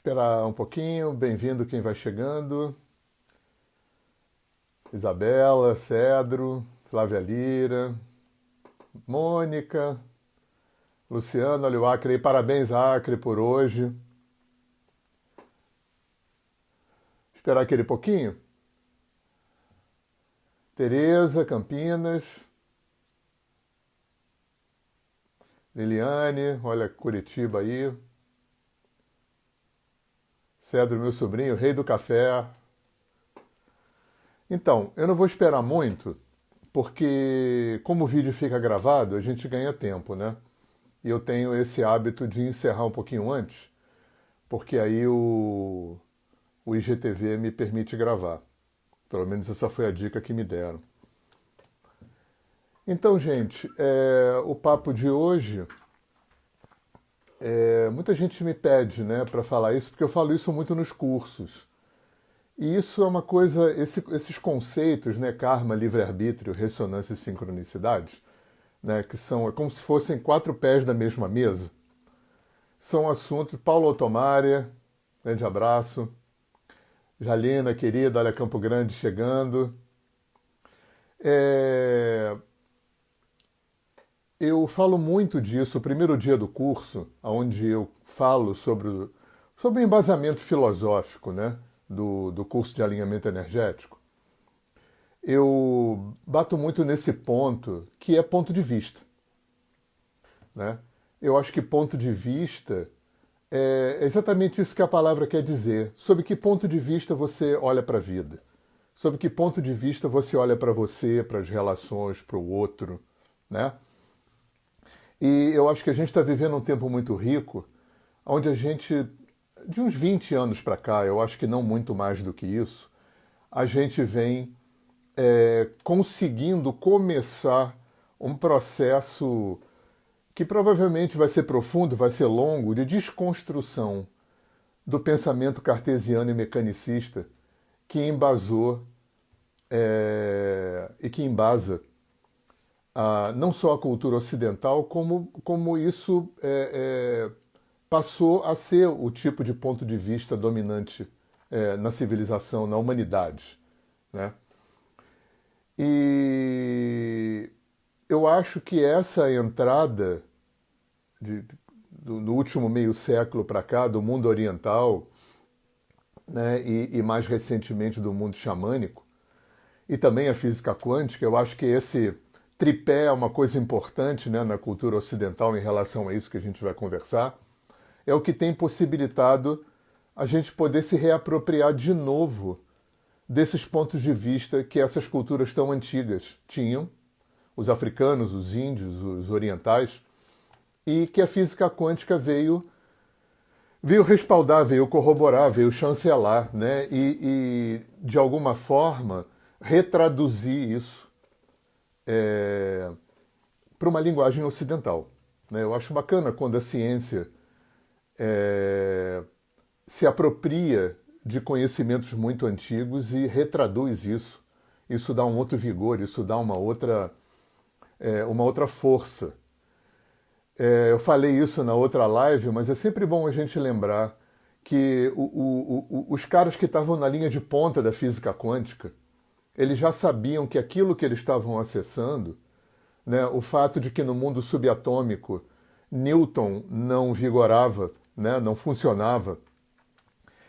Esperar um pouquinho, bem-vindo quem vai chegando. Isabela, Cedro, Flávia Lira, Mônica, Luciano, olha o Acre aí. Parabéns, Acre, por hoje. Esperar aquele pouquinho. Tereza, Campinas. Liliane, olha Curitiba aí. Cedro, meu sobrinho, rei do café. Então, eu não vou esperar muito, porque como o vídeo fica gravado, a gente ganha tempo, né? E eu tenho esse hábito de encerrar um pouquinho antes, porque aí o IGTV me permite gravar. Pelo menos essa foi a dica que me deram. Então, gente, o papo de hoje, muita gente me pede, né, para falar isso, porque eu falo isso muito nos cursos. E isso é uma coisa, esses conceitos, né, karma, livre-arbítrio, ressonância e sincronicidade, né, que são como se fossem quatro pés da mesma mesa, são assuntos. Paulo Otomária, grande abraço. Jalina, querida, olha Campo Grande chegando. É, Eu falo muito disso, o primeiro dia do curso, onde eu falo sobre o embasamento filosófico, né, do curso de alinhamento energético. Eu bato muito nesse ponto, que é ponto de vista. Né? Eu acho que ponto de vista é exatamente isso que a palavra quer dizer. Sob que ponto de vista você olha para a vida? Sob que ponto de vista você olha para você, para as relações, para o outro, né? E eu acho que a gente está vivendo um tempo muito rico, onde a gente, de uns 20 anos para cá, eu acho que não muito mais do que isso, a gente vem conseguindo começar um processo que provavelmente vai ser profundo, vai ser longo, de desconstrução do pensamento cartesiano e mecanicista que embasou e que embasa não só a cultura ocidental, como isso passou a ser o tipo de ponto de vista dominante na civilização, na humanidade. Né? E eu acho que essa entrada do último meio século para cá, do mundo oriental, né, e mais recentemente do mundo xamânico, e também a física quântica, eu acho que esse tripé é uma coisa importante, né, na cultura ocidental em relação a isso que a gente vai conversar, é o que tem possibilitado a gente poder se reapropriar de novo desses pontos de vista que essas culturas tão antigas tinham, os africanos, os índios, os orientais, e que a física quântica veio respaldar, veio corroborar, veio chancelar, né? E de alguma forma retraduzir isso para uma linguagem ocidental. Né? Eu acho bacana quando a ciência se apropria de conhecimentos muito antigos e retraduz isso. Isso dá um outro vigor, isso dá uma outra força. Eu falei isso na outra live, mas é sempre bom a gente lembrar que os caras que estavam na linha de ponta da física quântica, eles já sabiam que aquilo que eles estavam acessando, né, o fato de que no mundo subatômico Newton não vigorava, né, não funcionava,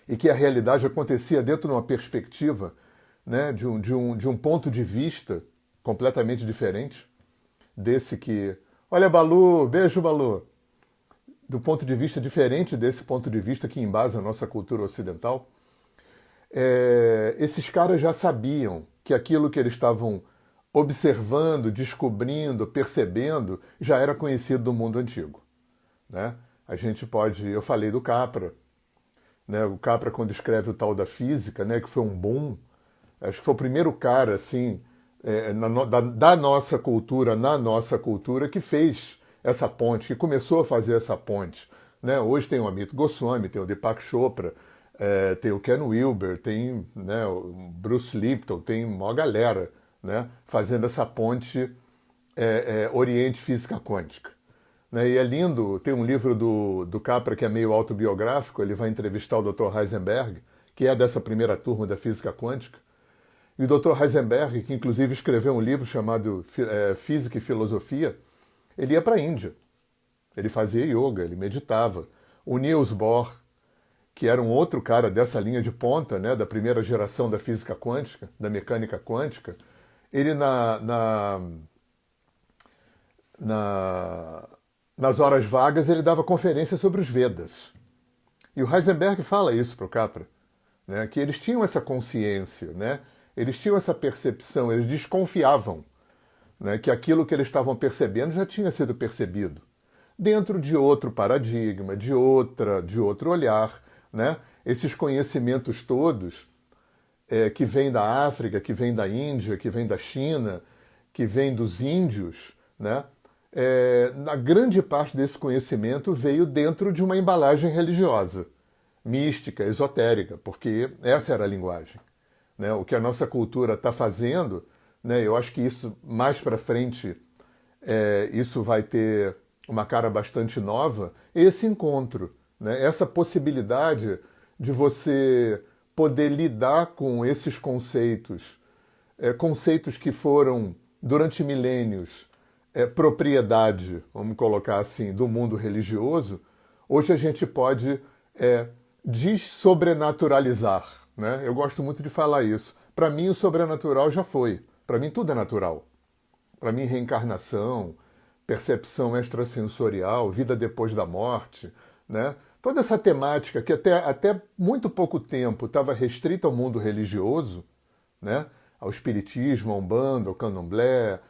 e que a realidade acontecia dentro de uma perspectiva, né, de um ponto de vista completamente diferente desse que... Olha, Balu, beijo, Balu! Do ponto de vista diferente desse ponto de vista que embasa a nossa cultura ocidental, esses caras já sabiam que aquilo que eles estavam observando, descobrindo, percebendo, já era conhecido do mundo antigo. Né? A gente pode... Eu falei do Capra, né? O Capra, quando escreve o tal da física, né, que foi um boom, acho que foi o primeiro cara assim, da nossa cultura, na nossa cultura, que fez essa ponte, que começou a fazer essa ponte. Né? Hoje tem o Amit Goswami, tem o Deepak Chopra, tem o Ken Wilber, tem, né, o Bruce Lipton, tem uma galera, né, fazendo essa ponte Oriente Física Quântica. né? E é lindo, tem um livro do Capra que é meio autobiográfico, ele vai entrevistar o Dr. Heisenberg, que é dessa primeira turma da física quântica. E o Dr. Heisenberg, que inclusive escreveu um livro chamado Física e Filosofia, ele ia para a Índia. Ele fazia yoga, ele meditava. O Niels Bohr, que era um outro cara dessa linha de ponta, né, da primeira geração da física quântica, da mecânica quântica, ele nas horas vagas ele dava conferências sobre os Vedas. E o Heisenberg fala isso para o Capra, né, que eles tinham essa consciência, né, eles tinham essa percepção, eles desconfiavam, né, que aquilo que eles estavam percebendo já tinha sido percebido dentro de outro paradigma, de outro olhar, né? Esses conhecimentos todos que vêm da África, que vêm da Índia, que vêm da China, que vêm dos índios, né? Na grande parte desse conhecimento veio dentro de uma embalagem religiosa, mística, esotérica, porque essa era a linguagem, né? O que a nossa cultura está fazendo, né? Eu acho que isso mais para frente isso vai ter uma cara bastante nova, esse encontro, né? Essa possibilidade de você poder lidar com esses conceitos, conceitos que foram, durante milênios, propriedade, vamos colocar assim, do mundo religioso, hoje a gente pode dessobrenaturalizar, né? Eu gosto muito de falar isso. Para mim, o sobrenatural já foi. Para mim, tudo é natural. Para mim, reencarnação, percepção extrasensorial, vida depois da morte, né? Toda essa temática que até muito pouco tempo estava restrita ao mundo religioso, né? Ao espiritismo, ao umbanda, ao candomblé,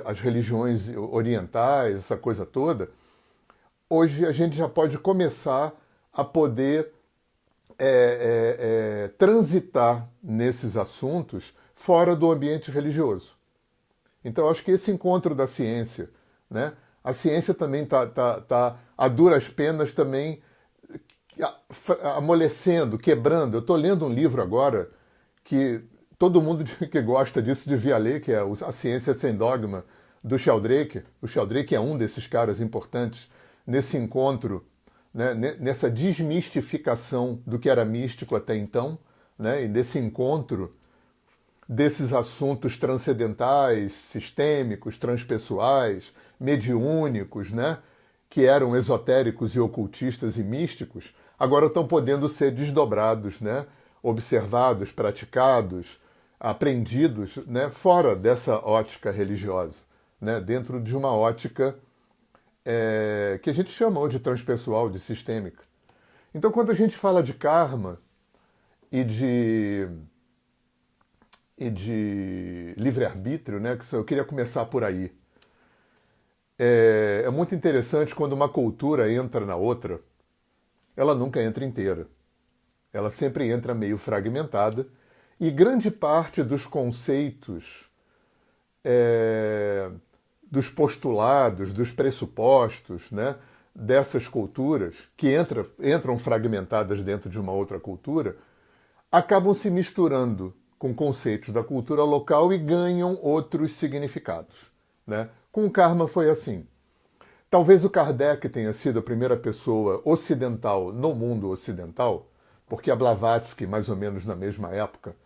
às religiões orientais, essa coisa toda, hoje a gente já pode começar a poder transitar nesses assuntos fora do ambiente religioso. Então, eu acho que esse encontro da ciência, né? A ciência também está a duras penas também amolecendo, quebrando. Eu estou lendo um livro agora que todo mundo que gosta disso devia ler, que é A Ciência Sem Dogma, do Sheldrake. O Sheldrake é um desses caras importantes nesse encontro, né? Nessa desmistificação do que era místico até então, né? E desse encontro desses assuntos transcendentais, sistêmicos, transpessoais, mediúnicos, né, que eram esotéricos e ocultistas e místicos, agora estão podendo ser desdobrados, né, observados, praticados, aprendidos, né, fora dessa ótica religiosa, né, dentro de uma ótica que a gente chama de transpessoal, de sistêmica. Então, quando a gente fala de karma e de livre-arbítrio, né? Eu queria começar por aí. É muito interessante quando uma cultura entra na outra, ela nunca entra inteira. Ela sempre entra meio fragmentada e grande parte dos conceitos, dos postulados, dos pressupostos, né? Dessas culturas que entram fragmentadas dentro de uma outra cultura, acabam se misturando com conceitos da cultura local e ganham outros significados, né? Com o karma foi assim. Talvez o Kardec tenha sido a primeira pessoa ocidental no mundo ocidental, porque a Blavatsky, mais ou menos na mesma época,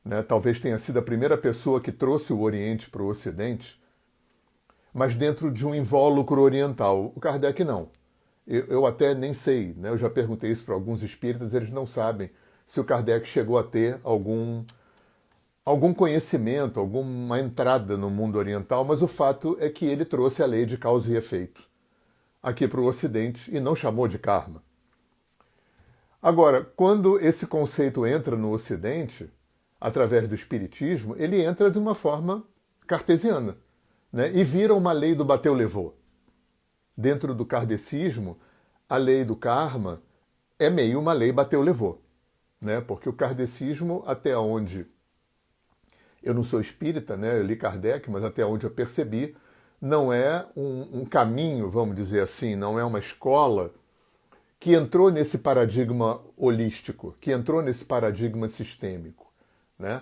né, talvez tenha sido a primeira pessoa que trouxe o Oriente para o Ocidente, mas dentro de um invólucro oriental. O Kardec não. Eu até nem sei, né? Eu já perguntei isso para alguns espíritas, eles não sabem se o Kardec chegou a ter algum conhecimento, alguma entrada no mundo oriental, mas o fato é que ele trouxe a lei de causa e efeito aqui para o Ocidente e não chamou de karma. Agora, quando esse conceito entra no Ocidente, através do Espiritismo, ele entra de uma forma cartesiana, né? E vira uma lei do bateu-levou. Dentro do kardecismo, a lei do karma é meio uma lei bateu-levou, né? Porque o kardecismo, até onde eu não sou espírita, né? Eu li Kardec, mas até onde eu percebi, não é um caminho, vamos dizer assim, não é uma escola que entrou nesse paradigma holístico, que entrou nesse paradigma sistêmico, né?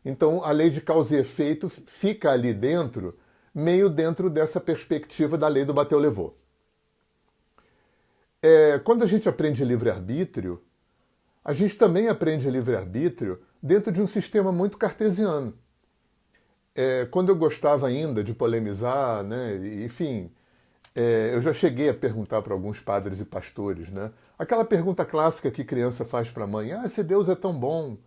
Então, a lei de causa e efeito fica ali dentro, meio dentro dessa perspectiva da lei do bateu-levou. Quando a gente aprende livre-arbítrio, a gente também aprende livre-arbítrio dentro de um sistema muito cartesiano. Quando eu gostava ainda de polemizar, né, enfim, eu já cheguei a perguntar para alguns padres e pastores, né, aquela pergunta clássica que criança faz para a mãe: se Deus é tão bom,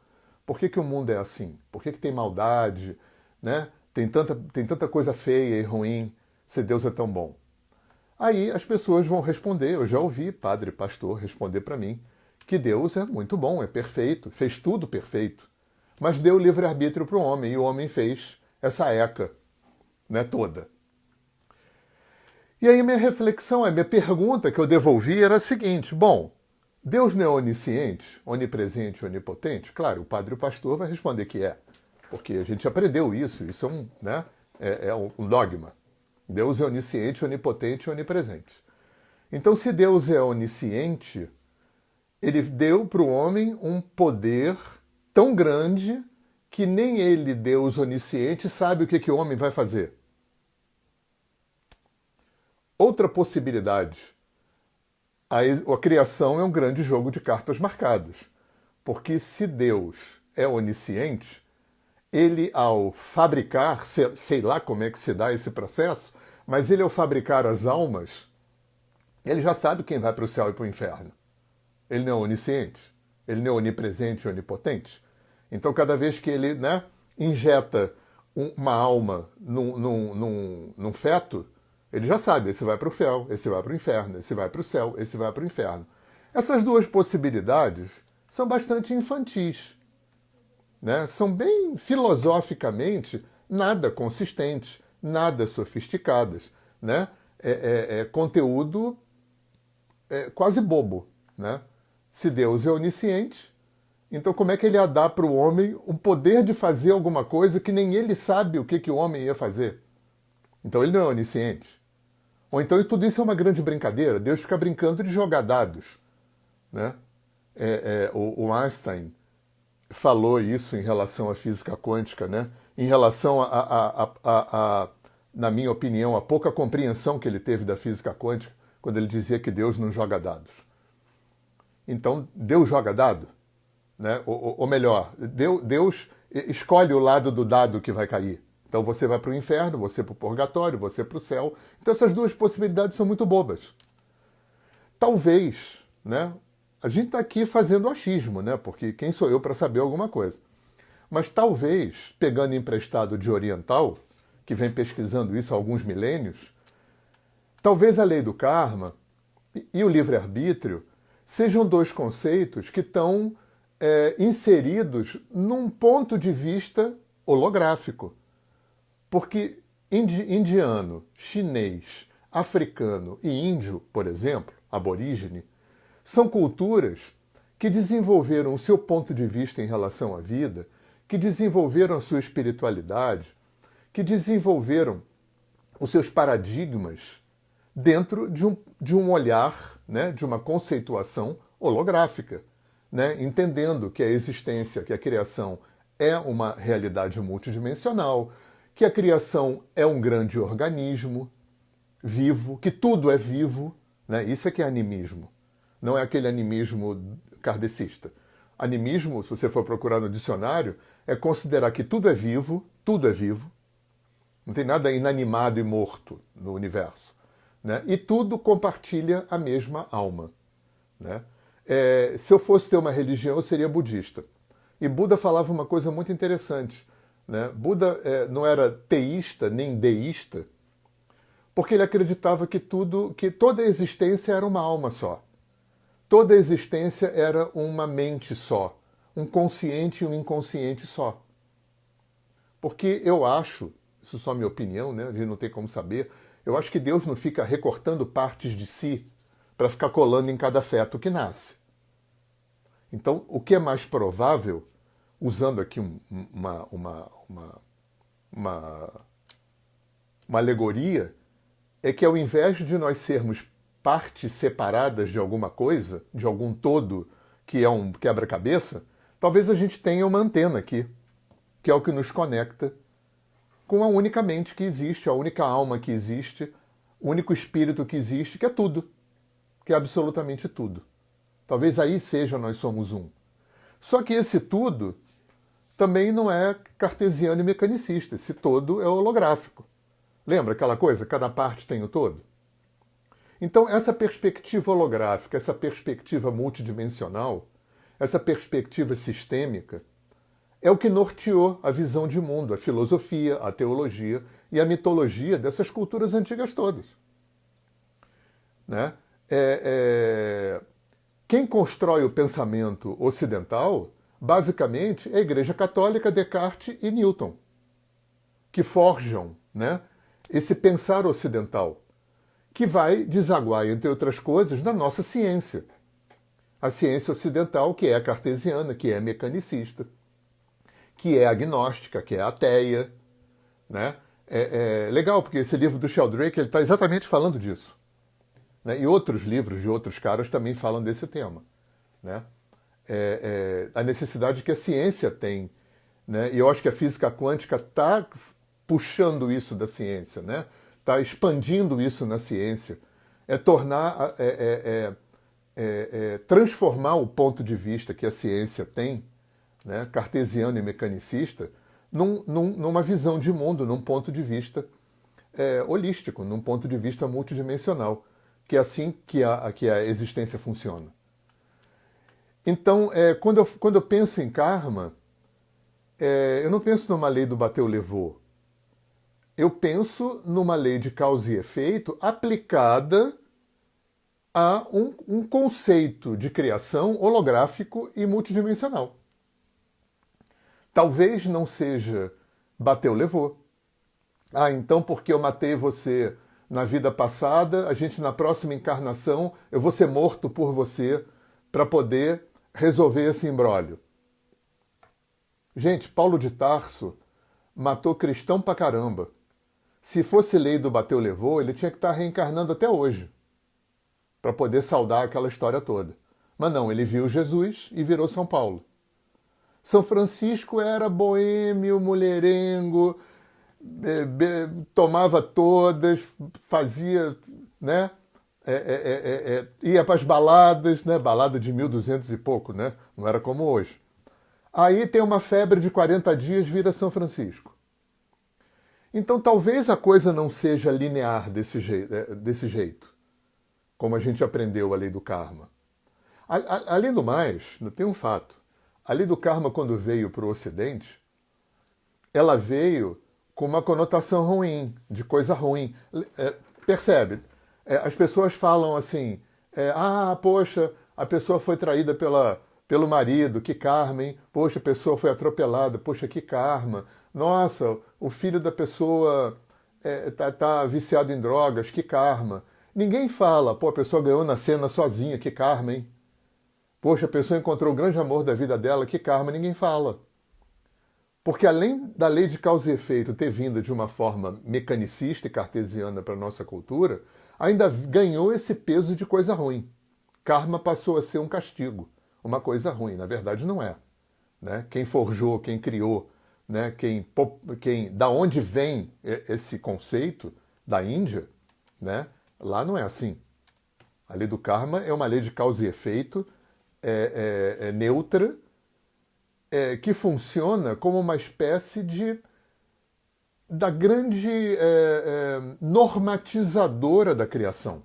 por que o mundo é assim? Por que tem maldade? Né? Tem tanta coisa feia e ruim, se Deus é tão bom. Aí as pessoas vão responder, eu já ouvi padre e pastor responder para mim, que Deus é muito bom, é perfeito, fez tudo perfeito, mas deu livre-arbítrio para o homem, e o homem fez essa eca, né, toda. E aí minha reflexão, minha pergunta que eu devolvi era a seguinte: bom, Deus não é onisciente, onipresente, onipotente? Claro, o padre e o pastor vai responder que é, porque a gente aprendeu isso é um dogma. Deus é onisciente, onipotente e onipresente. Então, se Deus é onisciente, ele deu para o homem um poder tão grande que nem ele, Deus onisciente, sabe o que o homem vai fazer. Outra possibilidade: a criação é um grande jogo de cartas marcadas. Porque se Deus é onisciente, ele, ao fabricar, sei lá como é que se dá esse processo, mas ele, ao fabricar as almas, ele já sabe quem vai para o céu e para o inferno. Ele não é onisciente, ele não é onipresente e onipotente. Então, cada vez que ele, né, injeta uma alma num feto, ele já sabe: esse vai para o céu, esse vai para o inferno, esse vai para o céu, esse vai para o inferno. Essas duas possibilidades são bastante infantis, né? São bem filosoficamente nada consistentes, nada sofisticadas, né? Conteúdo quase bobo, né? Se Deus é onisciente, então como é que ele ia dar para o homem o poder de fazer alguma coisa que nem ele sabe o que o homem ia fazer? Então ele não é onisciente. Ou então tudo isso é uma grande brincadeira, Deus fica brincando de jogar dados, né? O Einstein falou isso em relação à física quântica, né? Em relação na minha opinião, a pouca compreensão que ele teve da física quântica, quando ele dizia que Deus não joga dados. Então, Deus joga dado? Né? Ou melhor, Deus escolhe o lado do dado que vai cair. Então você vai para o inferno, você para o purgatório, você para o céu. Então essas duas possibilidades são muito bobas. Talvez, né? A gente está aqui fazendo achismo, né? Porque quem sou eu para saber alguma coisa? Mas talvez, pegando emprestado de oriental, que vem pesquisando isso há alguns milênios, talvez a lei do karma e o livre-arbítrio sejam dois conceitos que estão inseridos num ponto de vista holográfico. Porque indiano, chinês, africano e índio, por exemplo, aborígene, são culturas que desenvolveram o seu ponto de vista em relação à vida, que desenvolveram a sua espiritualidade, que desenvolveram os seus paradigmas dentro de um olhar, né, de uma conceituação holográfica, né, entendendo que a existência, que a criação é uma realidade multidimensional, que a criação é um grande organismo vivo, que tudo é vivo, né? Isso é que é animismo. Não é aquele animismo kardecista. Animismo, se você for procurar no dicionário, é considerar que tudo é vivo, não tem nada inanimado e morto no universo, né? E tudo compartilha a mesma alma, né? Se eu fosse ter uma religião, eu seria budista. E Buda falava uma coisa muito interessante, né? Buda não era teísta nem deísta, porque ele acreditava que toda a existência era uma alma só. Toda a existência era uma mente só, um consciente e um inconsciente só. Porque eu acho, isso é só minha opinião, né? A gente não tem como saber, eu acho que Deus não fica recortando partes de si para ficar colando em cada feto que nasce. Então, o que é mais provável, usando aqui uma alegoria, é que ao invés de nós sermos partes separadas de alguma coisa, de algum todo que é um quebra-cabeça, talvez a gente tenha uma antena aqui, que é o que nos conecta com a única mente que existe, a única alma que existe, o único espírito que existe, que é tudo. que é absolutamente tudo. Talvez aí seja nós somos um. Só que esse tudo também não é cartesiano e mecanicista. Esse todo é holográfico. Lembra aquela coisa? Cada parte tem o todo? Então, essa perspectiva holográfica, essa perspectiva multidimensional, essa perspectiva sistêmica, é o que norteou a visão de mundo, a filosofia, a teologia e a mitologia dessas culturas antigas todas. Né? Quem constrói o pensamento ocidental, basicamente, é a Igreja Católica, Descartes e Newton, que forjam, né, esse pensar ocidental, que vai desaguar, entre outras coisas, na nossa ciência. A ciência ocidental, que é cartesiana, que é mecanicista, que é agnóstica, que é ateia. Né? É legal, porque esse livro do Sheldrake está exatamente falando disso. Né? E outros livros de outros caras também falam desse tema. Né? A necessidade que a ciência tem. Né? E eu acho que a física quântica está puxando isso da ciência, né? Está expandindo isso na ciência. Transformar o ponto de vista que a ciência tem, né, cartesiano e mecanicista, numa visão de mundo, num ponto de vista holístico, num ponto de vista multidimensional, que é assim que a existência funciona. Então, quando eu penso em karma, eu não penso numa lei do bateu-levou. Eu penso numa lei de causa e efeito aplicada a um conceito de criação holográfico e multidimensional. Talvez não seja bateu-levou. Então porque eu matei você na vida passada, a gente na próxima encarnação, eu vou ser morto por você para poder resolver esse imbróglio. Gente, Paulo de Tarso matou cristão pra caramba. Se fosse lei do bateu-levou, ele tinha que estar reencarnando até hoje para poder saldar aquela história toda. Mas não, ele viu Jesus e virou São Paulo. São Francisco era boêmio, mulherengo, tomava todas, fazia, né? Ia para as baladas, né? Balada de 1200 e pouco, né? Não era como hoje. Aí tem uma febre de 40 dias, vira São Francisco. Então talvez a coisa não seja linear desse jeito, como a gente aprendeu a lei do karma. Além do mais, tem um fato. A lei do karma, quando veio para o Ocidente, ela veio com uma conotação ruim, de coisa ruim. Percebe? As pessoas falam assim, poxa, a pessoa foi traída pelo marido, que karma, hein? Poxa, a pessoa foi atropelada, poxa, que karma. Nossa, o filho da pessoa tá viciado em drogas, que karma. Ninguém fala, a pessoa ganhou na cena sozinha, que karma, hein? Poxa, a pessoa encontrou o grande amor da vida dela, que karma, ninguém fala. Porque além da lei de causa e efeito ter vindo de uma forma mecanicista e cartesiana para a nossa cultura, ainda ganhou esse peso de coisa ruim. Karma passou a ser um castigo, uma coisa ruim. Na verdade, não é. Né? Quem forjou, quem criou, né? Da onde vem esse conceito, da Índia, né? Lá não é assim. A lei do karma é uma lei de causa e efeito, neutra, que funciona como uma espécie da grande normatizadora da criação.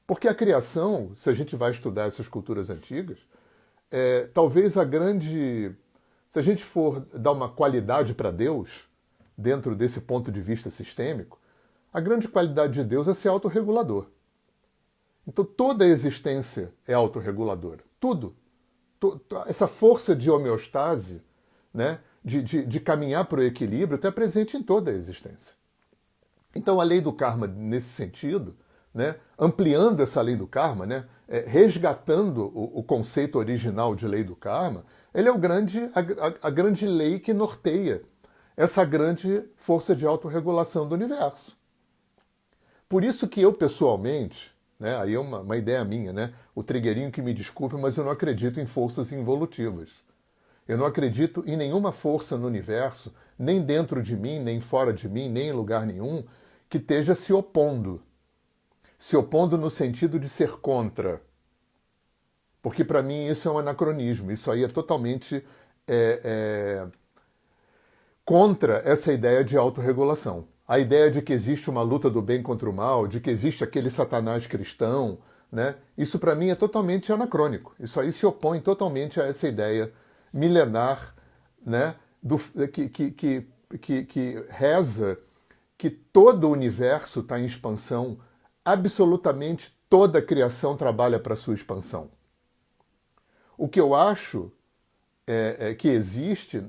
Porque a criação, se a gente vai estudar essas culturas antigas, talvez se a gente for dar uma qualidade para Deus, dentro desse ponto de vista sistêmico, a grande qualidade de Deus é ser autorregulador. Então toda a existência é autorreguladora. Tudo. Essa força de homeostase, né, de caminhar para o equilíbrio, está presente em toda a existência. Então a lei do karma, nesse sentido, né, ampliando essa lei do karma, né, resgatando o conceito original de lei do karma, ele é a grande lei que norteia essa grande força de autorregulação do universo. Por isso que eu, pessoalmente, né, aí é uma ideia minha, né, o trigueirinho que me desculpe, mas eu não acredito em forças involutivas. Eu não acredito em nenhuma força no universo, nem dentro de mim, nem fora de mim, nem em lugar nenhum, que esteja se opondo. se opondo no sentido de ser contra. Porque para mim isso é um anacronismo, isso aí é totalmente contra essa ideia de autorregulação. A ideia de que existe uma luta do bem contra o mal, de que existe aquele satanás cristão, né? Isso para mim é totalmente anacrônico. Isso aí se opõe totalmente a essa ideia milenar, né? Que reza que todo o universo está em expansão, absolutamente toda a criação trabalha para a sua expansão. O que eu acho é que existe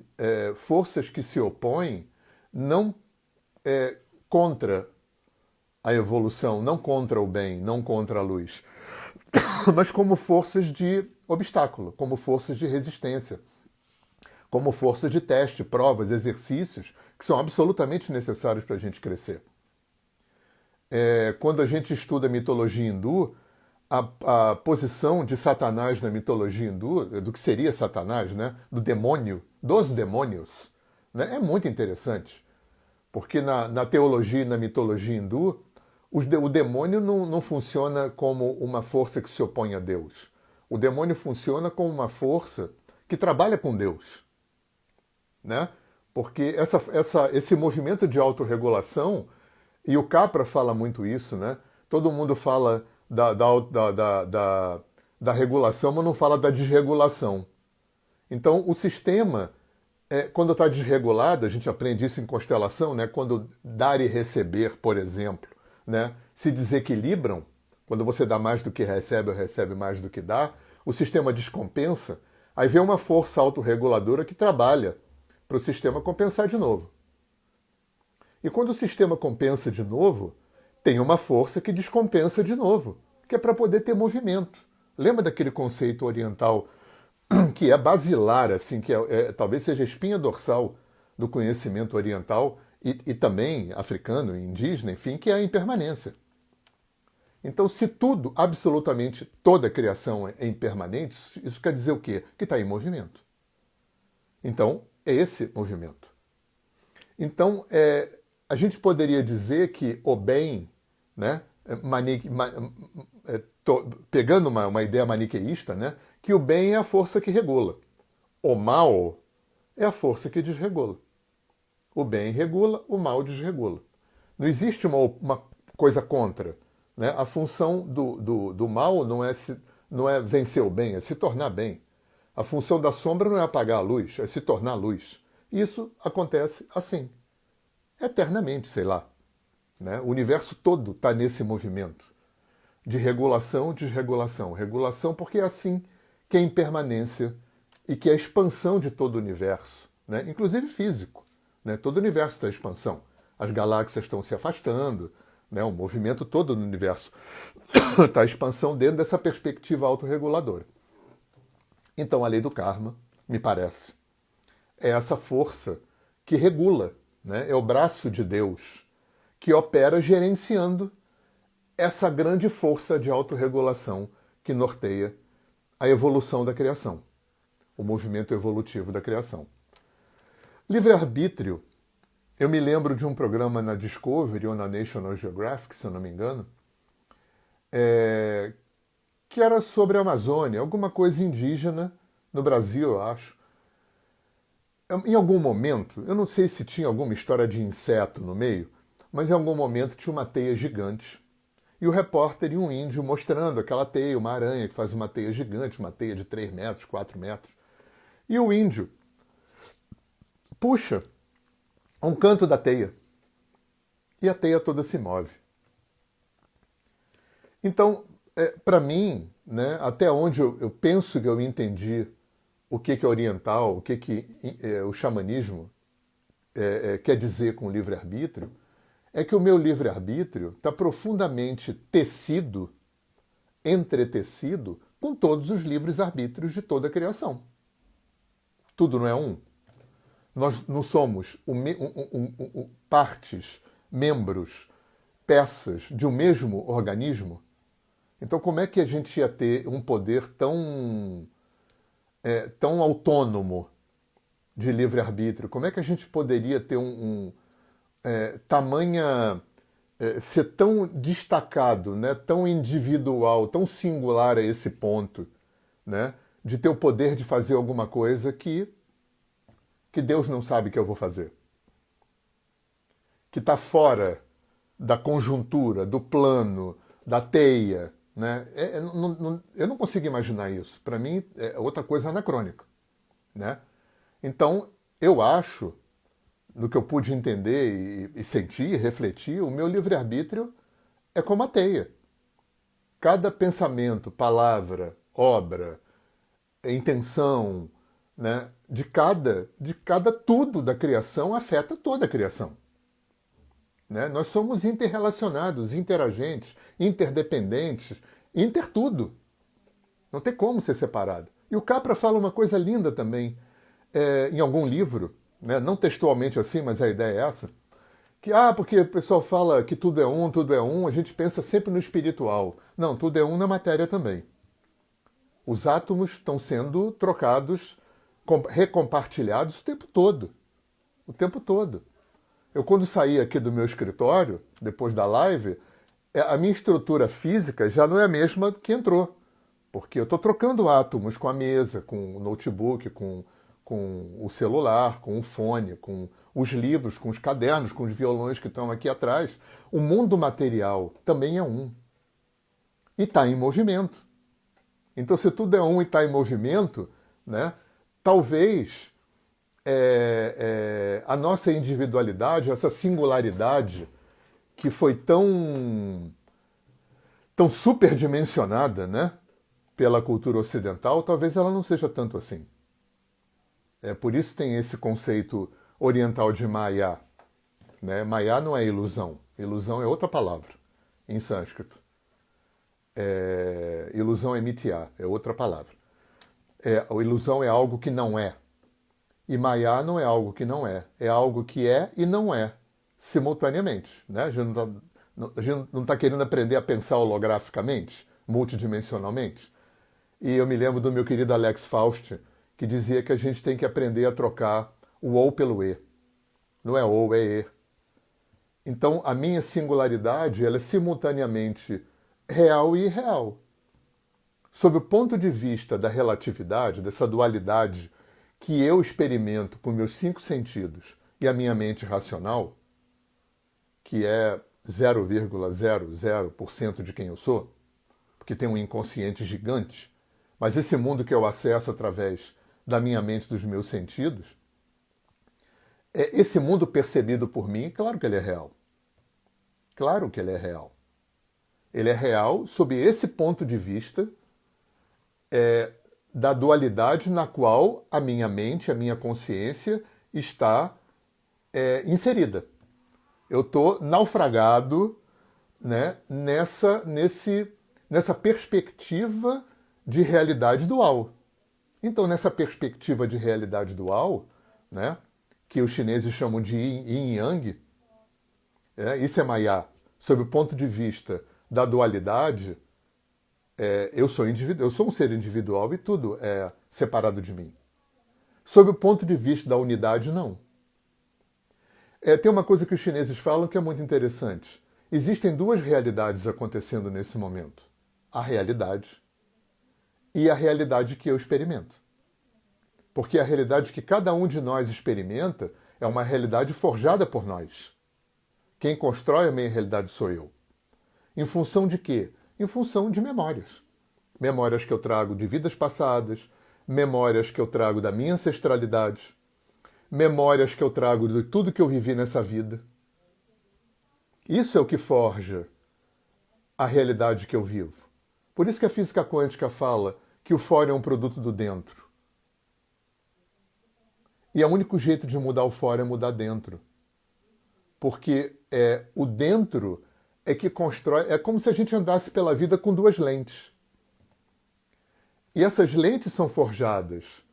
forças que se opõem não contra a evolução, não contra o bem, não contra a luz, mas como forças de obstáculo, como forças de resistência, como forças de teste, provas, exercícios, que são absolutamente necessários para a gente crescer. Quando a gente estuda a mitologia hindu, a posição de Satanás na mitologia hindu, do que seria Satanás, né? Do demônio, dos demônios, né? É muito interessante. Porque na teologia e na mitologia hindu, o demônio não funciona como uma força que se opõe a Deus. O demônio funciona como uma força que trabalha com Deus. Né? Porque esse movimento de autorregulação, e o Capra fala muito isso, né? Todo mundo fala da regulação, mas não fala da desregulação. Então, o sistema, quando está desregulado, a gente aprende isso em constelação, né? Quando dar e receber, por exemplo, né? Se desequilibram, quando você dá mais do que recebe ou recebe mais do que dá, o sistema descompensa, aí vem uma força autorreguladora que trabalha para o sistema compensar de novo. E quando o sistema compensa de novo, tem uma força que descompensa de novo, que é para poder ter movimento. Lembra daquele conceito oriental que é basilar, assim, que talvez seja a espinha dorsal do conhecimento oriental e também africano, indígena, enfim, que é a impermanência. Então, se tudo, absolutamente toda a criação é impermanente, isso quer dizer o quê? Que está em movimento. Então, é esse movimento. Então, a gente poderia dizer que o bem, né, pegando uma ideia maniqueísta, né, que o bem é a força que regula. O mal é a força que desregula. O bem regula, o mal desregula. Não existe uma coisa contra. Né? A função do mal não é vencer o bem, é se tornar bem. A função da sombra não é apagar a luz, é se tornar luz. Isso acontece assim, eternamente, sei lá. Né? O universo todo está nesse movimento de regulação, desregulação. Regulação porque é assim que é a impermanência e que é a expansão de todo o universo, né? Inclusive físico. Né? Todo o universo está em expansão. As galáxias estão se afastando, né? O movimento todo no universo está em expansão dentro dessa perspectiva autorreguladora. Então a lei do karma, me parece, é essa força que regula, né? É o braço de Deus que opera gerenciando essa grande força de autorregulação que norteia a evolução da criação, o movimento evolutivo da criação. Livre-arbítrio, eu me lembro de um programa na Discovery ou na National Geographic, se eu não me engano, que era sobre a Amazônia, alguma coisa indígena, no Brasil, eu acho. Em algum momento, eu não sei se tinha alguma história de inseto no meio, mas em algum momento tinha uma teia gigante. E o repórter e um índio mostrando aquela teia, uma aranha que faz uma teia gigante, uma teia de 3 metros, 4 metros. E o índio puxa um canto da teia. E a teia toda se move. Então, para mim, né, até onde eu penso que eu entendi o que é oriental, o que o xamanismo quer dizer com livre-arbítrio, é que o meu livre-arbítrio está profundamente tecido, entretecido, com todos os livres-arbítrios de toda a criação. Tudo não é um. Nós não somos partes, membros, peças de um mesmo organismo. Então, como é que a gente ia ter um poder tão autônomo de livre-arbítrio? Como é que a gente poderia ter tamanha ser tão destacado, né, tão individual, tão singular a esse ponto, né, de ter o poder de fazer alguma coisa que Deus não sabe que eu vou fazer, que está fora da conjuntura, do plano, da teia, né? Eu não consigo imaginar isso. Para mim é outra coisa anacrônica, né? Então eu acho, no que eu pude entender e sentir, refletir, o meu livre-arbítrio é como a teia. Cada pensamento, palavra, obra, intenção, né, de cada tudo da criação afeta toda a criação. Né? Nós somos interrelacionados, interagentes, interdependentes, intertudo. Não tem como ser separado. E o Capra fala uma coisa linda também, em algum livro, né? Não textualmente assim, mas a ideia é essa, que, porque o pessoal fala que tudo é um, a gente pensa sempre no espiritual. Não, tudo é um na matéria também. Os átomos estão sendo trocados, recompartilhados o tempo todo. O tempo todo. Eu, quando saí aqui do meu escritório, depois da live, a minha estrutura física já não é a mesma que entrou. Porque eu estou trocando átomos com a mesa, com o notebook, com o celular, com o fone, com os livros, com os cadernos, com os violões que estão aqui atrás. O mundo material também é um. E está em movimento. Então, se tudo é um e está em movimento, né, talvez a nossa individualidade, essa singularidade que foi tão superdimensionada, né, pela cultura ocidental, talvez ela não seja tanto assim. Por isso tem esse conceito oriental de Maya. Né? Maya não é ilusão. Ilusão é outra palavra em sânscrito. Ilusão é mitya, é outra palavra. A ilusão é algo que não é. E Maya não é algo que não é. É algo que é e não é, simultaneamente. Né? A gente não está querendo aprender a pensar holograficamente, multidimensionalmente. E eu me lembro do meu querido Alex Faust, que dizia que a gente tem que aprender a trocar o ou pelo e. Não é ou, é e. Então, a minha singularidade ela é simultaneamente real e irreal. Sob o ponto de vista da relatividade, dessa dualidade que eu experimento por meus 5 sentidos e a minha mente racional, que é 0,00% de quem eu sou, porque tem um inconsciente gigante, mas esse mundo que eu acesso através da minha mente, dos meus sentidos, esse mundo percebido por mim, claro que ele é real. Claro que ele é real. Ele é real sob esse ponto de vista da dualidade na qual a minha mente, a minha consciência está inserida. Eu estou naufragado, né, nessa perspectiva de realidade dual. Então, nessa perspectiva de realidade dual, né, que os chineses chamam de yin e yang, isso é Maya. Sob o ponto de vista da dualidade, eu sou um ser individual e tudo é separado de mim. Sob o ponto de vista da unidade, não. Tem uma coisa que os chineses falam que é muito interessante. Existem 2 realidades acontecendo nesse momento. A realidade e a realidade que eu experimento. Porque a realidade que cada um de nós experimenta é uma realidade forjada por nós. Quem constrói a minha realidade sou eu. Em função de quê? Em função de memórias. Memórias que eu trago de vidas passadas, memórias que eu trago da minha ancestralidade, memórias que eu trago de tudo que eu vivi nessa vida. Isso é o que forja a realidade que eu vivo. Por isso que a física quântica fala que o fora é um produto do dentro. E o único jeito de mudar o fora é mudar dentro. Porque o dentro é que constrói... É como se a gente andasse pela vida com 2 lentes. E essas lentes são forjadas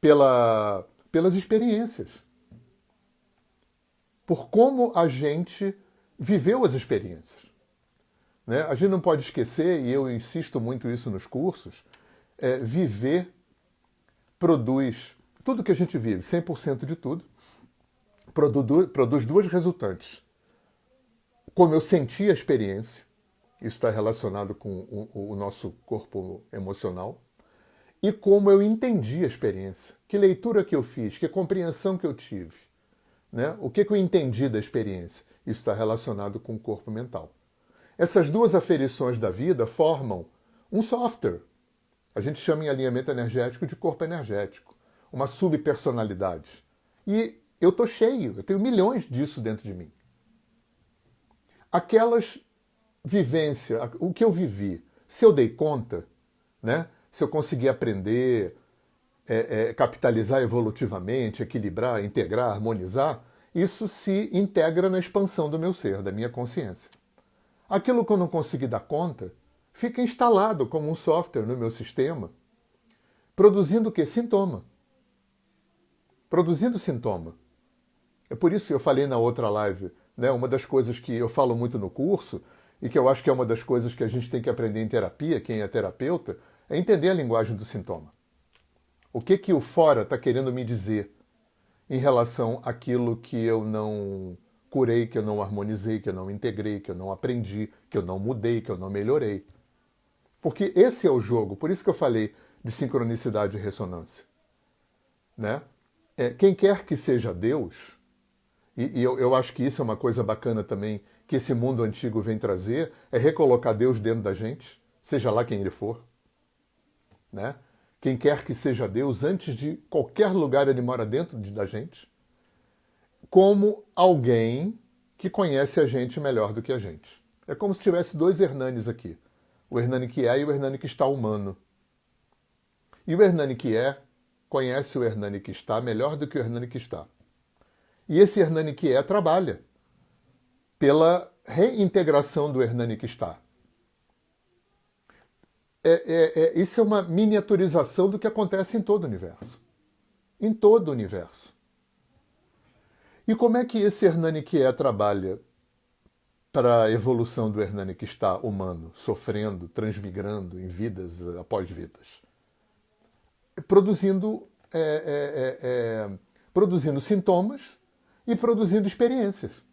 pelas experiências. Por como a gente viveu as experiências. Né? A gente não pode esquecer, e eu insisto muito isso nos cursos, viver produz tudo que a gente vive, 100% de tudo, produz 2 resultantes. como eu senti a experiência, isso está relacionado com o nosso corpo emocional, e como eu entendi a experiência, que leitura que eu fiz, que compreensão que eu tive, né? O que eu entendi da experiência, isso está relacionado com o corpo mental. Essas duas aferições da vida formam um software. A gente chama em alinhamento energético de corpo energético, uma subpersonalidade. E eu estou cheio, eu tenho milhões disso dentro de mim. Aquelas vivências, o que eu vivi, se eu dei conta, né? Se eu consegui aprender, capitalizar evolutivamente, equilibrar, integrar, harmonizar, isso se integra na expansão do meu ser, da minha consciência. Aquilo que eu não consegui dar conta fica instalado como um software no meu sistema, produzindo o quê? Sintoma. Produzindo sintoma. É por isso que eu falei na outra live, né? Uma das coisas que eu falo muito no curso, e que eu acho que é uma das coisas que a gente tem que aprender em terapia, quem é terapeuta, é entender a linguagem do sintoma. O que o fora está querendo me dizer em relação àquilo que eu não curei, que eu não harmonizei, que eu não integrei, que eu não aprendi, que eu não mudei, que eu não melhorei. Porque esse é o jogo, por isso que eu falei de sincronicidade e ressonância. Né? Quem quer que seja Deus, e eu acho que isso é uma coisa bacana também, que esse mundo antigo vem trazer, é recolocar Deus dentro da gente, seja lá quem ele for. Né? Quem quer que seja Deus, antes de qualquer lugar ele mora dentro da gente, como alguém que conhece a gente melhor do que a gente. É como se tivesse dois Hernanes aqui. O Hernani que é e o Hernani que está humano. E o Hernani que é conhece o Hernani que está melhor do que o Hernani que está. E esse Hernani que é trabalha pela reintegração do Hernani que está. Isso é uma miniaturização do que acontece em todo o universo. Em todo o universo. E como é que esse Hernani que é trabalha para a evolução do Hernani que está humano, sofrendo, transmigrando em vidas após vidas? Produzindo sintomas e produzindo experiências.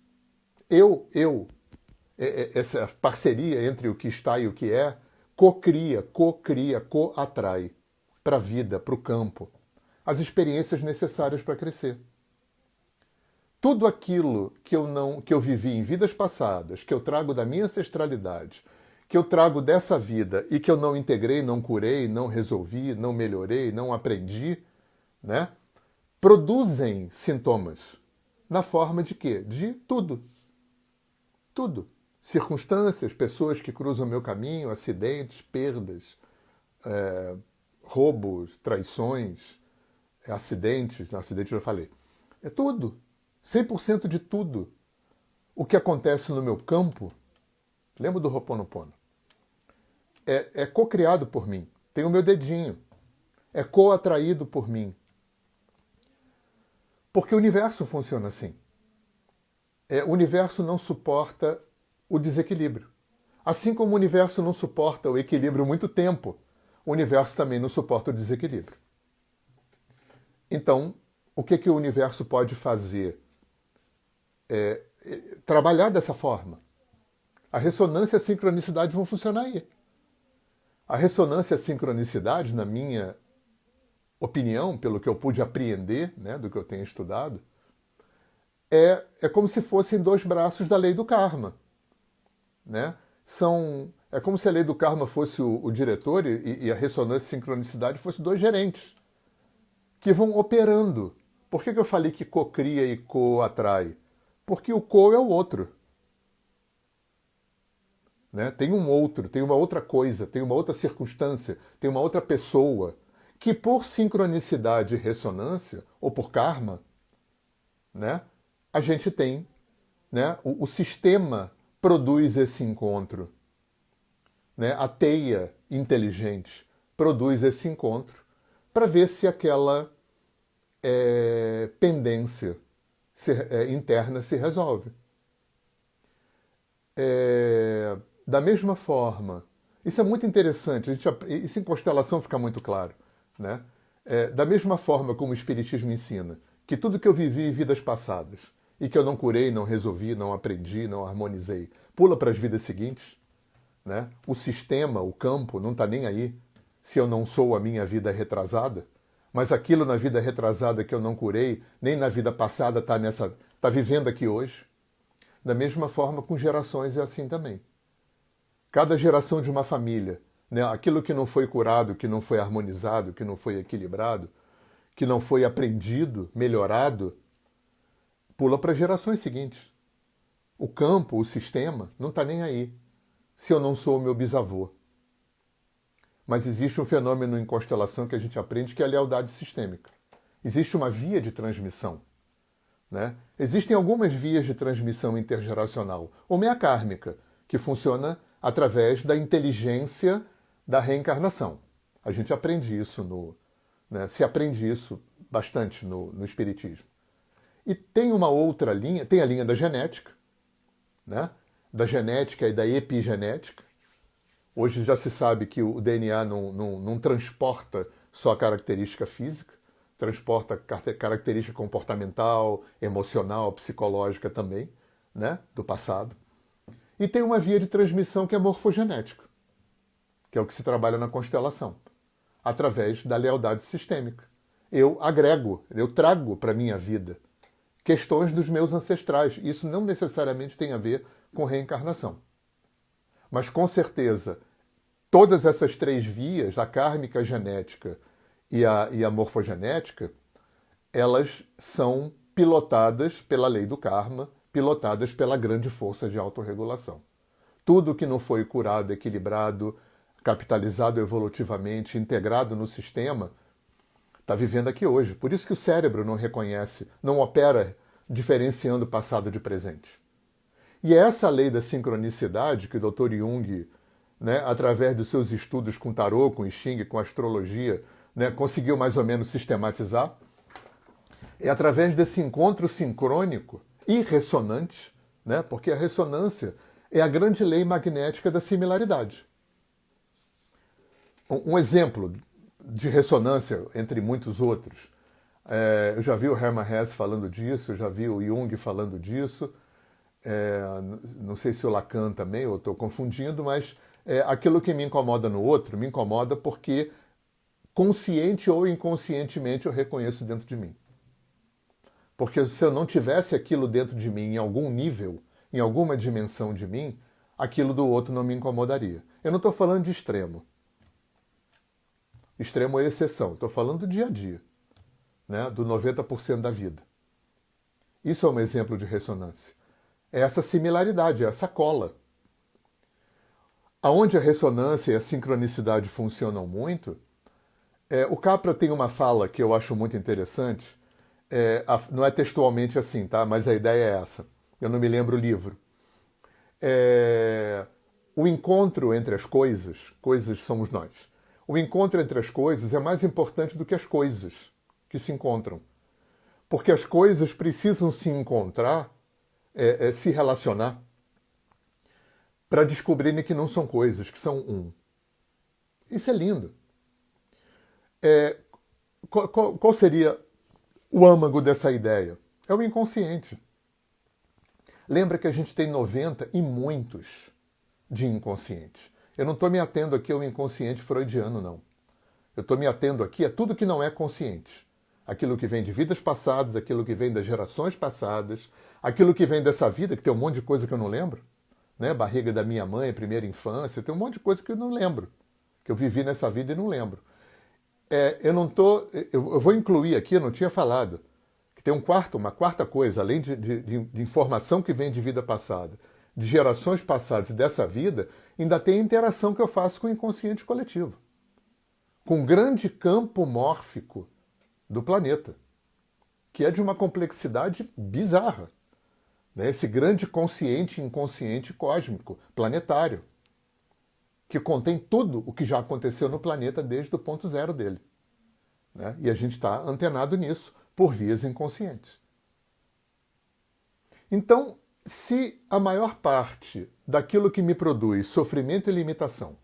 Essa parceria entre o que está e o que é, co-cria, co-atrai para a vida, para o campo, as experiências necessárias para crescer. Tudo aquilo que eu vivi em vidas passadas, que eu trago da minha ancestralidade, que eu trago dessa vida e que eu não integrei, não curei, não resolvi, não melhorei, não aprendi, né? Produzem sintomas. Na forma de quê? De tudo. Tudo. Circunstâncias, pessoas que cruzam o meu caminho, acidentes, perdas, roubos, traições, acidentes, não, acidente eu já falei. É tudo. 100% de tudo. O que acontece no meu campo, lembra do Ho'oponopono? É co-criado por mim. Tem o meu dedinho. É co-atraído por mim. Porque o universo funciona assim. O universo não suporta o desequilíbrio. Assim como o universo não suporta o equilíbrio muito tempo, o universo também não suporta o desequilíbrio. Então, o que o universo pode fazer? Trabalhar dessa forma. A ressonância e a sincronicidade vão funcionar aí. A ressonância e a sincronicidade, na minha opinião, pelo que eu pude apreender, né, do que eu tenho estudado, é como se fossem dois braços da lei do karma. Né? É como se a lei do karma fosse o diretor e a ressonância e sincronicidade fossem dois gerentes que vão operando. Por que eu falei que co-cria e co-atrai? Porque o co é o outro. Né? Tem um outro, tem uma outra coisa, tem uma outra circunstância, tem uma outra pessoa que por sincronicidade e ressonância, ou por karma, né, a gente tem, né, o sistema produz esse encontro. Né? A teia inteligente produz esse encontro para ver se aquela pendência interna se resolve. Da mesma forma, isso é muito interessante, isso em constelação fica muito claro. Da mesma forma como o Espiritismo ensina que tudo que eu vivi em vidas passadas e que eu não curei, não resolvi, não aprendi, não harmonizei. Pula para as vidas seguintes, né? O sistema, o campo, não está nem aí se eu não sou a minha vida retrasada, mas aquilo na vida retrasada que eu não curei, nem na vida passada tá vivendo aqui hoje. Da mesma forma, com gerações é assim também. Cada geração de uma família, né? Aquilo que não foi curado, que não foi harmonizado, que não foi equilibrado, que não foi aprendido, melhorado, pula para gerações seguintes. O campo, o sistema, não está nem aí se eu não sou o meu bisavô. Mas existe um fenômeno em constelação que a gente aprende que é a lealdade sistêmica. Existe uma via de transmissão, né? Existem algumas vias de transmissão intergeracional. Uma é a kármica, que funciona através da inteligência da reencarnação. A gente aprende isso né, se aprende isso bastante no Espiritismo. E tem uma outra linha, tem a linha da genética, né? Da genética e da epigenética. Hoje já se sabe que o DNA não transporta só característica física, transporta característica comportamental, emocional, psicológica também, né, do passado. E tem uma via de transmissão que é morfogenética, que é o que se trabalha na constelação, através da lealdade sistêmica. Eu agrego, eu trago para a minha vida questões dos meus ancestrais. Isso não necessariamente tem a ver com reencarnação. Mas, com certeza, todas essas três vias, a kármica, a genética e a morfogenética, elas são pilotadas pela lei do karma, pilotadas pela grande força de autorregulação. Tudo que não foi curado, equilibrado, capitalizado evolutivamente, integrado no sistema, está vivendo aqui hoje. Por isso que o cérebro não reconhece, não opera diferenciando passado de presente. E é essa lei da sincronicidade que o Dr. Jung, né, através dos seus estudos com tarô, com I Ching, com astrologia, né, conseguiu mais ou menos sistematizar. É através desse encontro sincrônico e ressonante, né, porque a ressonância é a grande lei magnética da similaridade. Um exemplo de ressonância, entre muitos outros, eu já vi o Hermann Hesse falando disso, eu já vi o Jung falando disso, não sei se o Lacan também, eu estou confundindo, mas aquilo que me incomoda no outro, me incomoda porque consciente ou inconscientemente eu reconheço dentro de mim. Porque se eu não tivesse aquilo dentro de mim em algum nível, em alguma dimensão de mim, aquilo do outro não me incomodaria. Eu não estou falando de extremo. Extremo é exceção. Estou falando do dia a dia, né? Do 90% da vida. Isso é um exemplo de ressonância. É essa similaridade, é essa cola. Aonde a ressonância e a sincronicidade funcionam muito, o Capra tem uma fala que eu acho muito interessante, não é textualmente assim, tá? Mas a ideia é essa. Eu não me lembro o livro. O encontro entre as coisas somos nós. O encontro entre as coisas é mais importante do que as coisas que se encontram. Porque as coisas precisam se encontrar, se relacionar, para descobrirem que não são coisas, que são um. Isso é lindo. Qual seria o âmago dessa ideia? É o inconsciente. Lembra que a gente tem 90 e muitos de inconscientes. Eu não estou me atendo aqui ao inconsciente freudiano, não. Eu estou me atendo aqui a tudo que não é consciente. Aquilo que vem de vidas passadas, aquilo que vem das gerações passadas, aquilo que vem dessa vida, que tem um monte de coisa que eu não lembro, né? Barriga da minha mãe, primeira infância, tem um monte de coisa que eu não lembro, que eu vivi nessa vida e não lembro. Eu vou incluir aqui, eu não tinha falado, que tem uma quarta coisa, além de informação que vem de vida passada, de gerações passadas e dessa vida, ainda tem a interação que eu faço com o inconsciente coletivo, com um grande campo mórfico do planeta, que é de uma complexidade bizarra, né? Esse grande consciente e inconsciente cósmico, planetário, que contém tudo o que já aconteceu no planeta desde o ponto zero dele, né? E a gente está antenado nisso por vias inconscientes. Então, se a maior parte daquilo que me produz sofrimento e limitação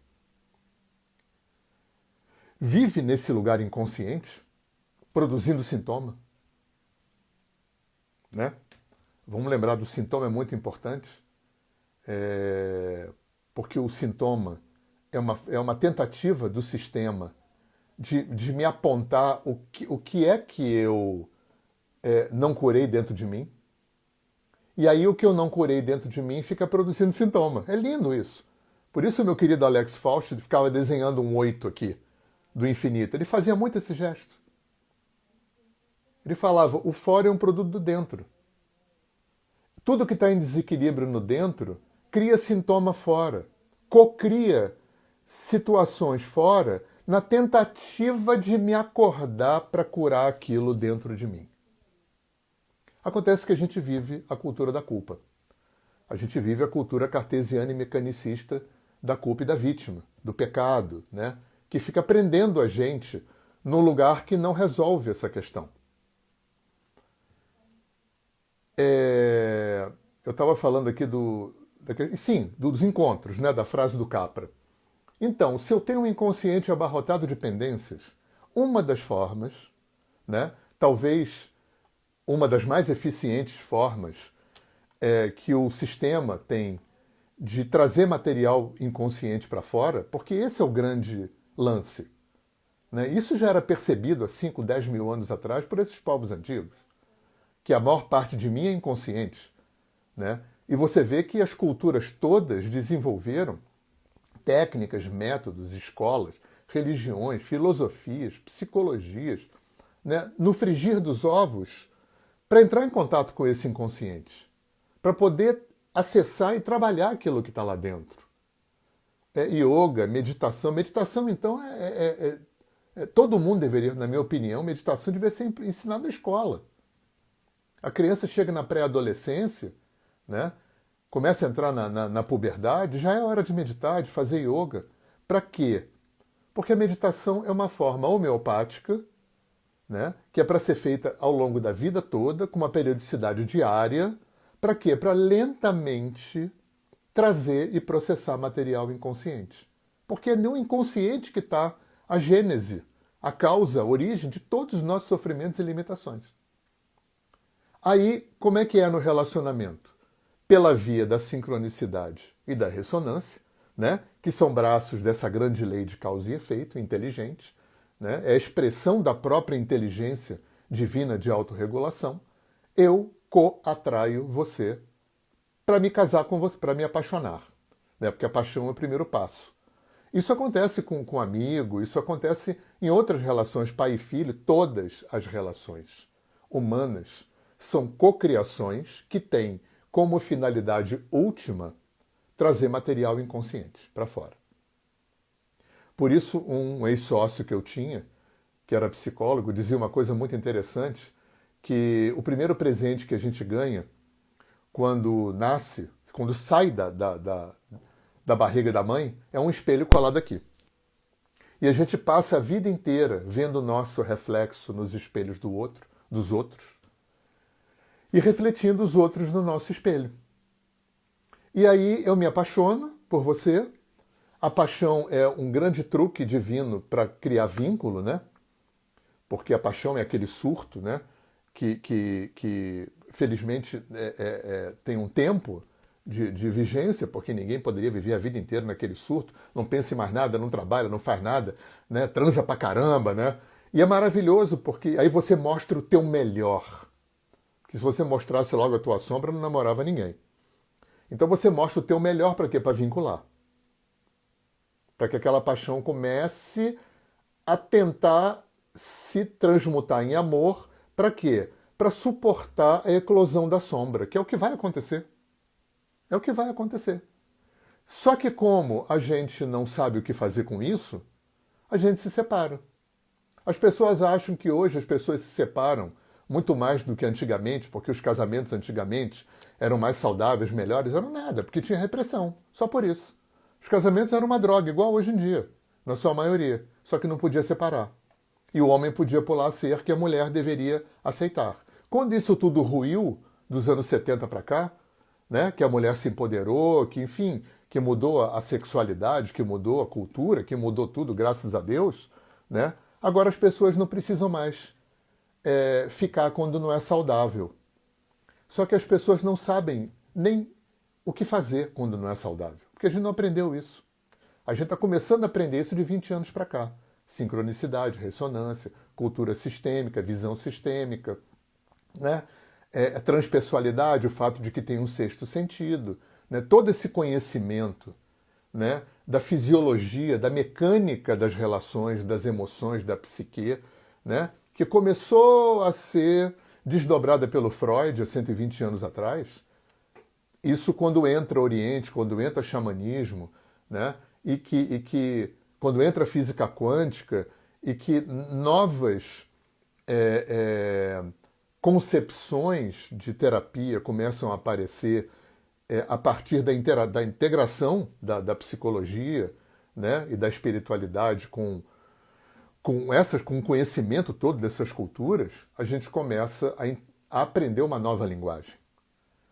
vive nesse lugar inconsciente, produzindo sintoma, né? Vamos lembrar do sintoma, é muito importante, porque o sintoma é uma tentativa do sistema de me apontar o que é que eu não curei dentro de mim. E aí o que eu não curei dentro de mim fica produzindo sintoma. É lindo isso. Por isso meu querido Alex Faust ficava desenhando um 8 aqui, do infinito. Ele fazia muito esse gesto. Ele falava, o fora é um produto do dentro. Tudo que está em desequilíbrio no dentro cria sintoma fora. Cocria situações fora na tentativa de me acordar para curar aquilo dentro de mim. Acontece que a gente vive a cultura da culpa. A gente vive a cultura cartesiana e mecanicista da culpa e da vítima, do pecado, né? Que fica prendendo a gente no lugar que não resolve essa questão. Eu estava falando aqui dos encontros, né? Da frase do Capra. Então, se eu tenho um inconsciente abarrotado de pendências, uma das formas, né? Talvez uma das mais eficientes formas que o sistema tem de trazer material inconsciente para fora, porque esse é o grande lance. Né? Isso já era percebido há 5, 10 mil anos atrás por esses povos antigos, que a maior parte de mim é inconsciente. Né? E você vê que as culturas todas desenvolveram técnicas, métodos, escolas, religiões, filosofias, psicologias, né? No frigir dos ovos, para entrar em contato com esse inconsciente, para poder acessar e trabalhar aquilo que está lá dentro. Yoga, meditação. Meditação, então, todo mundo deveria, na minha opinião, meditação deveria ser ensinada na escola. A criança chega na pré-adolescência, né, começa a entrar na puberdade, já é hora de meditar, de fazer yoga. Para quê? Porque a meditação é uma forma homeopática, né, que é para ser feita ao longo da vida toda, com uma periodicidade diária. Para quê? Para lentamente trazer e processar material inconsciente. Porque é no inconsciente que está a gênese, a causa, a origem de todos os nossos sofrimentos e limitações. Aí, como é que é no relacionamento? Pela via da sincronicidade e da ressonância, né, que são braços dessa grande lei de causa e efeito, inteligente, né, é a expressão da própria inteligência divina de autorregulação. Eu co-atraio você para me casar com você, para me apaixonar. Né? Porque a paixão é o primeiro passo. Isso acontece com amigo, isso acontece em outras relações, pai e filho. Todas as relações humanas são cocriações que têm como finalidade última trazer material inconsciente para fora. Por isso, um ex-sócio que eu tinha, que era psicólogo, dizia uma coisa muito interessante, que o primeiro presente que a gente ganha quando nasce, quando sai da barriga da mãe, é um espelho colado aqui. E a gente passa a vida inteira vendo o nosso reflexo nos espelhos dos outros, e refletindo os outros no nosso espelho. E aí eu me apaixono por você. A paixão é um grande truque divino para criar vínculo, né? Porque a paixão é aquele surto, né? Que felizmente tem um tempo de vigência, porque ninguém poderia viver a vida inteira naquele surto, não pensa em mais nada, não trabalha, não faz nada, né? Transa pra caramba, né? E é maravilhoso, porque aí você mostra o teu melhor. Que se você mostrasse logo a tua sombra, não namorava ninguém. Então você mostra o teu melhor para quê? Para vincular. Para que aquela paixão comece a tentar se transmutar em amor. Para quê? Para suportar a eclosão da sombra, que é o que vai acontecer. É o que vai acontecer. Só que como a gente não sabe o que fazer com isso, a gente se separa. As pessoas acham que hoje as pessoas se separam muito mais do que antigamente, porque os casamentos antigamente eram mais saudáveis, melhores, eram nada, porque tinha repressão, só por isso. Os casamentos eram uma droga, igual hoje em dia, na sua maioria, só que não podia separar. E o homem podia pular a cerca que a mulher deveria aceitar. Quando isso tudo ruiu, dos anos 70 para cá, né, que a mulher se empoderou, que enfim, que mudou a sexualidade, que mudou a cultura, que mudou tudo, graças a Deus, né, agora as pessoas não precisam mais ficar quando não é saudável. Só que as pessoas não sabem nem o que fazer quando não é saudável, porque a gente não aprendeu isso. A gente está começando a aprender isso de 20 anos para cá. Sincronicidade, ressonância, cultura sistêmica, visão sistêmica, né? Transpessoalidade, o fato de que tem um sexto sentido, né? Todo esse conhecimento, né? Da fisiologia, da mecânica das relações, das emoções, da psique, né? Que começou a ser desdobrada pelo Freud há 120 anos atrás. Isso quando entra Oriente, quando entra xamanismo, né? E que quando entra física quântica e que novas concepções de terapia começam a aparecer a partir da integração da psicologia, né? E da espiritualidade com o conhecimento todo dessas culturas, a gente começa a aprender uma nova linguagem.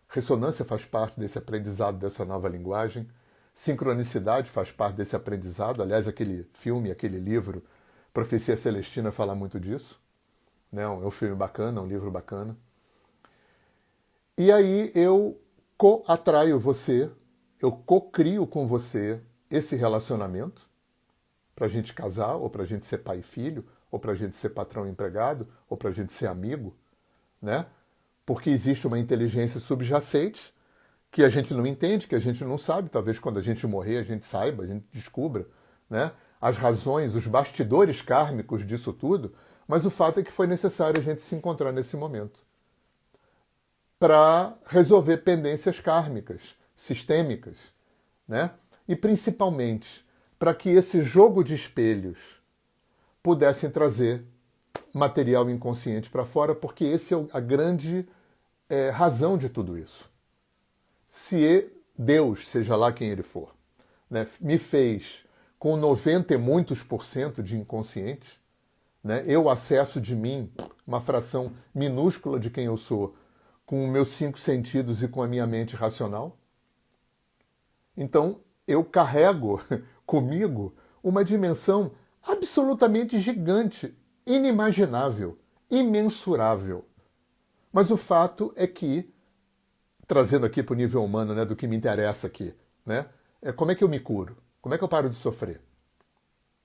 Ressonância faz parte desse aprendizado dessa nova linguagem. Sincronicidade faz parte desse aprendizado. Aliás, aquele filme, aquele livro, Profecia Celestina, fala muito disso. Né? É um filme bacana, um livro bacana. E aí eu co-atraio você, eu co-crio com você esse relacionamento para a gente casar, ou para a gente ser pai e filho, ou para a gente ser patrão e empregado, ou para a gente ser amigo, né? Porque existe uma inteligência subjacente que a gente não entende, que a gente não sabe. Talvez quando a gente morrer a gente saiba, a gente descubra, né? As razões, os bastidores kármicos disso tudo, mas o fato é que foi necessário a gente se encontrar nesse momento para resolver pendências kármicas, sistêmicas, né? E principalmente para que esse jogo de espelhos pudessem trazer material inconsciente para fora, porque esse é a grande razão de tudo isso. Se Deus, seja lá quem ele for, né, me fez com 90 e muitos por cento de inconsciente, né, eu acesso de mim uma fração minúscula de quem eu sou com os meus 5 sentidos e com a minha mente racional. Então, eu carrego comigo uma dimensão absolutamente gigante, inimaginável, imensurável. Mas o fato é que, trazendo aqui para o nível humano, né, do que me interessa aqui, né, como é que eu me curo? Como é que eu paro de sofrer?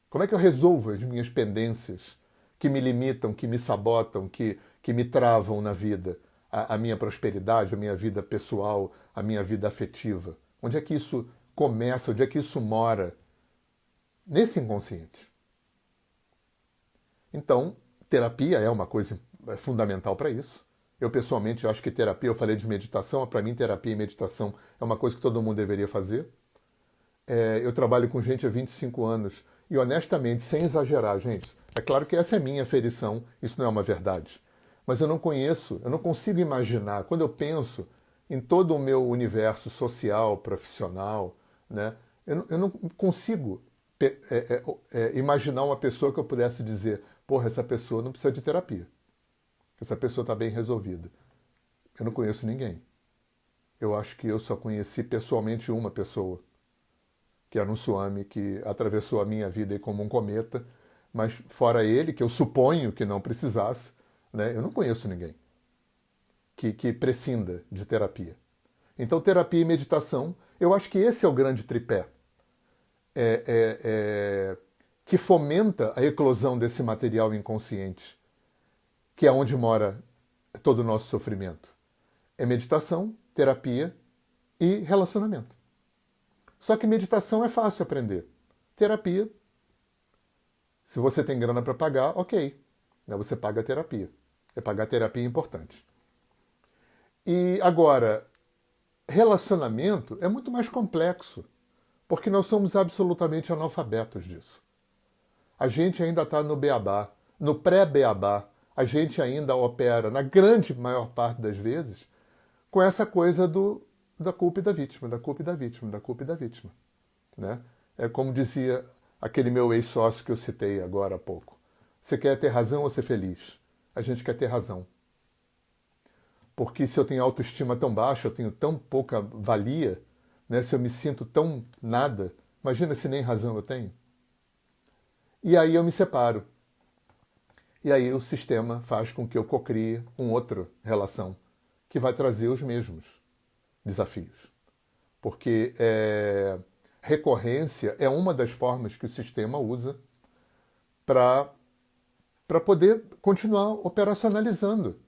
Como é que eu resolvo as minhas pendências que me limitam, que me sabotam, que me travam na vida? A minha prosperidade, a minha vida pessoal, a minha vida afetiva. Onde é que isso começa? Onde é que isso mora? Nesse inconsciente. Então, terapia é uma coisa fundamental para isso. Eu, pessoalmente, acho que terapia, eu falei de meditação, para mim, terapia e meditação é uma coisa que todo mundo deveria fazer. Eu trabalho com gente há 25 anos e, honestamente, sem exagerar, gente, é claro que essa é minha aferição, isso não é uma verdade. Mas eu não consigo imaginar, quando eu penso em todo o meu universo social, profissional, né, eu não consigo imaginar uma pessoa que eu pudesse dizer, porra, essa pessoa não precisa de terapia. Essa pessoa está bem resolvida. Eu não conheço ninguém. Eu acho que eu só conheci pessoalmente uma pessoa, que era um Swami que atravessou a minha vida como um cometa, mas fora ele, que eu suponho que não precisasse, né, eu não conheço ninguém que prescinda de terapia. Então, terapia e meditação, eu acho que esse é o grande tripé que fomenta a eclosão desse material inconsciente, que é onde mora todo o nosso sofrimento. É meditação, terapia e relacionamento. Só que meditação é fácil aprender. Terapia, se você tem grana para pagar, ok. Você paga a terapia. Pagar a terapia é importante. E agora, relacionamento é muito mais complexo, porque nós somos absolutamente analfabetos disso. A gente ainda está no beabá, no pré-beabá. A gente ainda opera, na grande maior parte das vezes, com essa coisa da culpa e da vítima, da culpa e da vítima, da culpa e da vítima. Né? É como dizia aquele meu ex-sócio que eu citei agora há pouco. Você quer ter razão ou ser feliz? A gente quer ter razão. Porque se eu tenho autoestima tão baixa, eu tenho tão pouca valia, né? Se eu me sinto tão nada, imagina se nem razão eu tenho. E aí eu me separo. E aí o sistema faz com que eu cocrie uma outra relação, que vai trazer os mesmos desafios. Porque recorrência é uma das formas que o sistema usa para poder continuar operacionalizando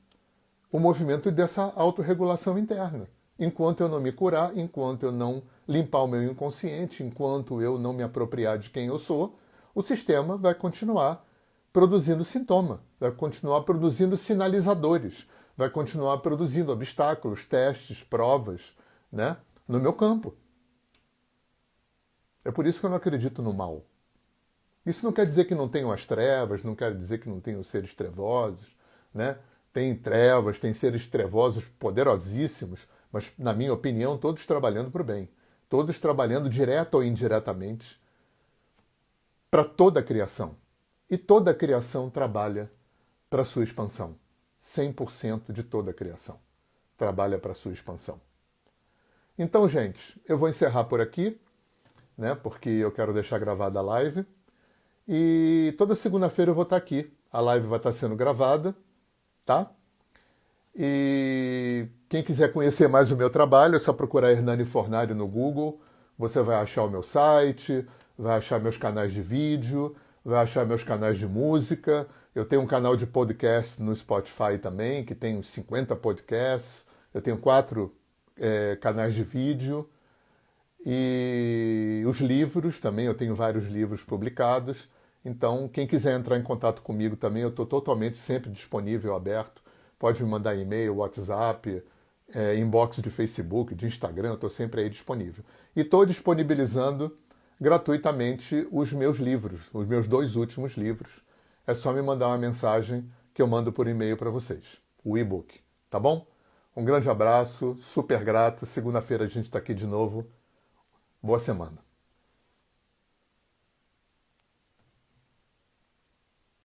o movimento dessa autorregulação interna. Enquanto eu não me curar, enquanto eu não limpar o meu inconsciente, enquanto eu não me apropriar de quem eu sou, o sistema vai continuar produzindo sintoma, vai continuar produzindo sinalizadores, vai continuar produzindo obstáculos, testes, provas, né, no meu campo. É por isso que eu não acredito no mal. Isso não quer dizer que não tenham as trevas, não quer dizer que não tenham os seres trevosos, né? Tem trevas, tem seres trevosos poderosíssimos, mas, na minha opinião, todos trabalhando para o bem. Todos trabalhando direto ou indiretamente para toda a criação. E toda a criação trabalha para a sua expansão. 100% de toda a criação trabalha para a sua expansão. Então, gente, eu vou encerrar por aqui, né? Porque eu quero deixar gravada a live. E toda segunda-feira eu vou estar aqui. A live vai estar sendo gravada, tá? E quem quiser conhecer mais o meu trabalho, é só procurar Hernani Fornari no Google. Você vai achar o meu site, vai achar meus canais de vídeo, vai achar meus canais de música. Eu tenho um canal de podcast no Spotify também, que tem uns 50 podcasts. Eu tenho 4 canais de vídeo. E os livros também, eu tenho vários livros publicados. Então, quem quiser entrar em contato comigo também, eu estou totalmente sempre disponível, aberto. Pode me mandar e-mail, WhatsApp, inbox de Facebook, de Instagram, eu estou sempre aí disponível. E estou disponibilizando gratuitamente os meus livros, os meus 2 últimos livros. É só me mandar uma mensagem que eu mando por e-mail para vocês, o e-book, tá bom? Um grande abraço, super grato. Segunda-feira a gente está aqui de novo. Boa semana.